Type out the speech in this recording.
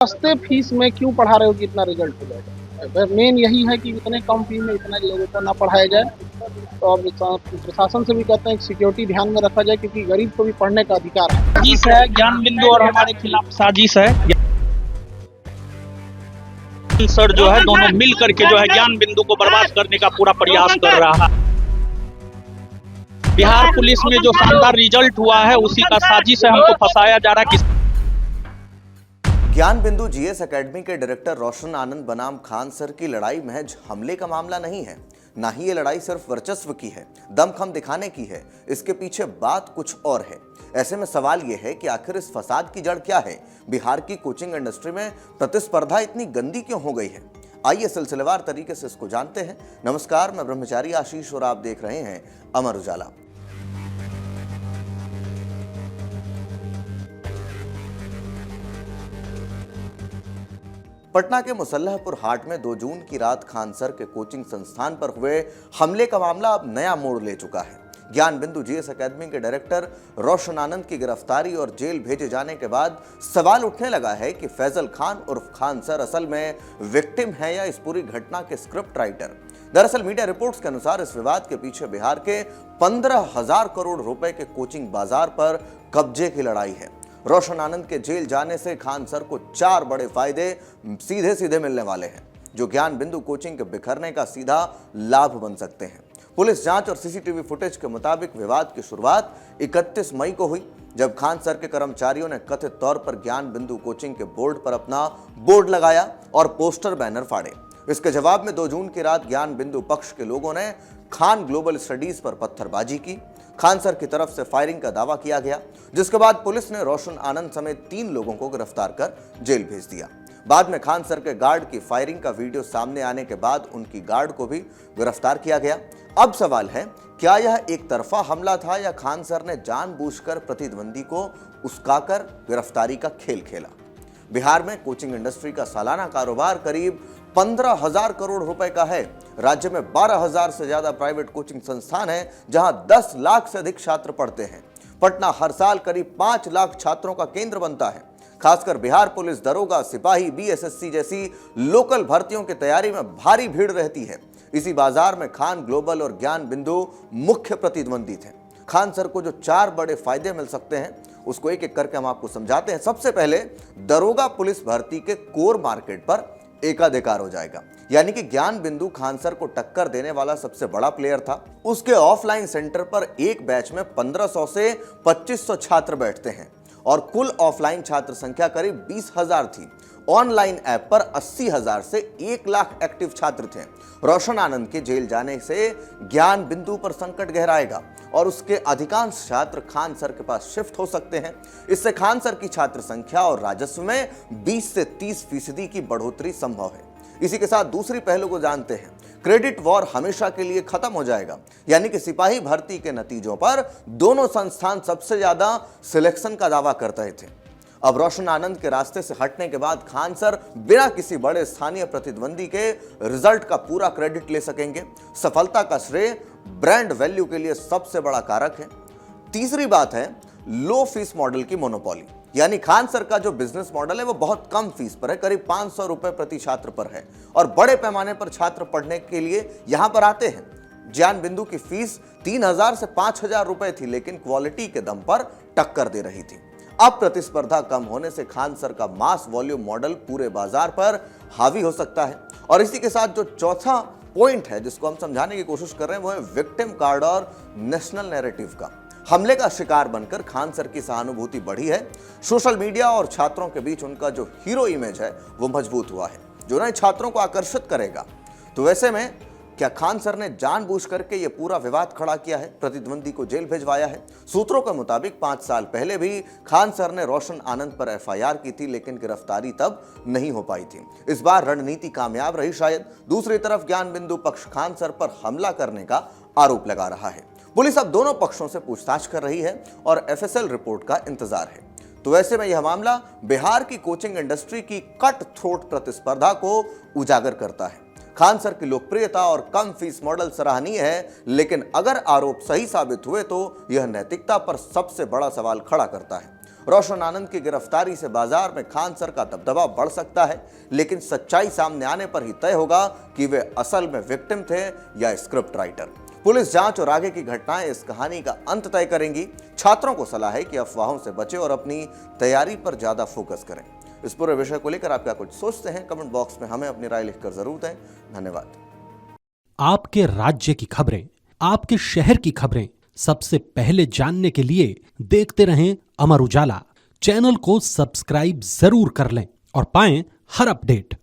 सस्ते फीस में क्यों पढ़ा रहे हो कि इतना रिजल्ट हो जाएगा। मेन यही है कि इतने कम फी में इतना लोगों को ना पढ़ाया जाए। तो अब प्रशासन से भी कहते हैं कि सिक्योरिटी ध्यान में रखा जाए, क्योंकि गरीब को भी पढ़ने का अधिकार है। साजिश है, ज्ञान बिंदु और हमारे खिलाफ साजिश है। सर जो है दोनों मिल करके जो है ज्ञान बिंदु को बर्बाद करने का पूरा प्रयास कर रहा है। बिहार पुलिस में जो शानदार रिजल्ट हुआ है उसी का साजिश है, हमको फंसाया जा रहा है। ज्ञान बिंदु जीएस एकेडमी के डायरेक्टर रोशन आनंद बनाम खान सर की लड़ाई महज हमले का मामला नहीं है। ना ही ये लड़ाई सिर्फ वर्चस्व की है, दमखम दिखाने की है। इसके पीछे बात कुछ और है। ऐसे में सवाल यह है कि आखिर इस फसाद की जड़ क्या है। बिहार की कोचिंग इंडस्ट्री में प्रतिस्पर्धा इतनी गंदी क्यों हो गई है? आइए सिलसिलेवार तरीके से इसको जानते हैं। नमस्कार, मैं ब्रह्मचारी आशीष और आप देख रहे हैं अमर उजाला। पटना के मुसल्लहपुर हाट में 2 जून की रात खान सर के कोचिंग संस्थान पर हुए हमले का मामला अब नया मोड़ ले चुका है। ज्ञान बिंदु जीएस एकेडमी के डायरेक्टर रोशन आनंद की गिरफ्तारी और जेल भेजे जाने के बाद सवाल उठने लगा है कि फैजल खान उर्फ खान सर असल में विक्टिम है या इस पूरी घटना के स्क्रिप्ट राइटर। दरअसल मीडिया रिपोर्ट्स के अनुसार इस विवाद के पीछे बिहार के 15,000 करोड़ रुपए के कोचिंग बाजार पर कब्जे की लड़ाई है। रोशन आनंद के जेल जाने से खान सर को 4 बड़े फायदे सीधे सीधे मिलने वाले हैं, जो ज्ञान बिंदु कोचिंग के बिखरने का सीधा लाभ बन सकते हैं। पुलिस जांच और सीसीटीवी फुटेज के मुताबिक विवाद की शुरुआत 31 मई को हुई, जब खान सर के कर्मचारियों ने कथित तौर पर ज्ञान बिंदु कोचिंग के बोर्ड पर अपना बोर्ड लगाया और पोस्टर बैनर फाड़े। इसके जवाब में 2 जून की रात ज्ञान बिंदु पक्ष के लोगों ने खान ग्लोबल स्टडीज पर पत्थरबाजी की। खान सर की तरफ से फायरिंग का दावा किया गया, जिसके बाद पुलिस ने रोशन आनंद समेत 3 लोगों को गिरफ्तार कर जेल भेज दिया। बाद में खान सर के गार्ड की फायरिंग का वीडियो सामने आने के बाद उनकी गार्ड को भी गिरफ्तार किया गया। अब सवाल है, क्या यह एक तरफा हमला था या खान सर ने जानबूझकर प्रतिद्वंदी को उस्काकर गिरफ्तारी का खेल खेला? बिहार में कोचिंग इंडस्ट्री का सालाना कारोबार करीब 15,000 करोड़ रुपए का है। राज्य में 12,000 से ज्यादा प्राइवेट कोचिंग संस्थान हैं, जहां 10 लाख से अधिक छात्र पढ़ते हैं। पटना हर साल करीब 5 लाख छात्रों का केंद्र बनता है। खासकर बिहार पुलिस, दरोगा, सिपाही, बीएसएससी जैसी लोकल भर्तियों की तैयारी में भारी भीड़ रहती है। इसी बाजार में खान ग्लोबल और ज्ञान बिंदु मुख्य प्रतिद्वंदी थे। खान सर को जो 4 बड़े फायदे मिल सकते हैं, उसको एक एक करके हम आपको समझाते हैं। सबसे पहले, दरोगा पुलिस भर्ती के कोर मार्केट पर एकाधिकार हो जाएगा, यानी कि ज्ञान बिंदु खान सर को टक्कर देने वाला सबसे बड़ा प्लेयर था। उसके ऑफलाइन सेंटर पर एक बैच में 1500 से 2500 छात्र बैठते हैं और कुल ऑफलाइन छात्र संख्या करीब 20,000 थी। ऑनलाइन ऐप पर 80,000 से 1 लाख एक्टिव छात्र थे। रोशन आनंद के जेल जाने से ज्ञान बिंदु पर संकट गहराएगा और उसके अधिकांश छात्र खान सर के पास शिफ्ट हो सकते हैं। इससे खान सर की छात्र संख्या और राजस्व में 20 से 30% की बढ़ोतरी संभव है। इसी के साथ दूसरी पहलू को जानते हैं। क्रेडिट वॉर हमेशा के लिए खत्म हो जाएगा, यानी कि सिपाही भर्ती के नतीजों पर दोनों संस्थान सबसे ज्यादा सिलेक्शन का दावा करते थे। अब रोशन आनंद के रास्ते से हटने के बाद खान सर बिना किसी बड़े स्थानीय प्रतिद्वंदी के रिजल्ट का पूरा क्रेडिट ले सकेंगे। सफलता का श्रेय ब्रांड वैल्यू के लिए सबसे बड़ा कारक है। तीसरी बात है लो फीस मॉडल की मोनोपोली, यानी खान सर का जो बिजनेस मॉडल है वो बहुत कम फीस पर है, करीब 500 रुपए प्रति छात्र पर है और बड़े पैमाने पर छात्र पढ़ने के लिए यहां पर आते हैं। ज्ञान बिंदु की फीस 3,000 से 5,000 रुपए थी, लेकिन क्वालिटी के दम पर टक्कर दे रही थी। अब प्रतिस्पर्धा कम होने से खान सर का मास वॉल्यूम मॉडल पूरे बाजार पर हावी हो सकता है। और इसी के साथ जो चौथा पॉइंट है जिसको हम समझाने की कोशिश कर रहे हैं, वो है विक्टिम कार्ड और नेशनल नैरेटिव का। हमले का शिकार बनकर खान सर की सहानुभूति बढ़ी है। सोशल मीडिया और छात्रों के बीच उनका जो हीरो इमेज है वो मजबूत हुआ है, जो नए छात्रों को आकर्षित करेगा। तो वैसे में क्या खान सर ने जानबूझ करके ये पूरा विवाद खड़ा किया है, प्रतिद्वंदी को जेल भिजवाया है? सूत्रों के मुताबिक 5 साल पहले भी खान सर ने रोशन आनंद पर एफआईआर की थी, लेकिन गिरफ्तारी तब नहीं हो पाई थी। इस बार रणनीति कामयाब रही शायद। दूसरी तरफ ज्ञान बिंदु पक्ष खान सर पर हमला करने का आरोप लगा रहा है। पुलिस अब दोनों पक्षों से पूछताछ कर रही है और एफएसएल रिपोर्ट का इंतजार है। तो ऐसे में यह मामला बिहार की कोचिंग इंडस्ट्री की कट थ्रोट प्रतिस्पर्धा को उजागर करता है। खान सर की लोकप्रियता और कम फीस मॉडल सराहनीय है, लेकिन अगर आरोप सही साबित हुए तो यह नैतिकता पर सबसे बड़ा सवाल खड़ा करता है। रोशन आनंद की गिरफ्तारी से बाजार में खान सर का दबदबा बढ़ सकता है, लेकिन सच्चाई सामने आने पर ही तय होगा कि वे असल में विक्टिम थे या स्क्रिप्ट राइटर। पुलिस जांच और आगे की घटनाएं इस कहानी का अंत तय करेंगी। छात्रों को सलाह है कि अफवाहों से बचें और अपनी तैयारी पर ज्यादा फोकस करें। इस पूरे विषय को लेकर आप क्या कुछ सोचते हैं, कमेंट बॉक्स में हमें अपनी राय लिखकर जरूर दें। धन्यवाद। आपके राज्य की खबरें, आपके शहर की खबरें सबसे पहले जानने के लिए देखते रहें अमर उजाला। चैनल को सब्सक्राइब जरूर कर लें और पाएं हर अपडेट।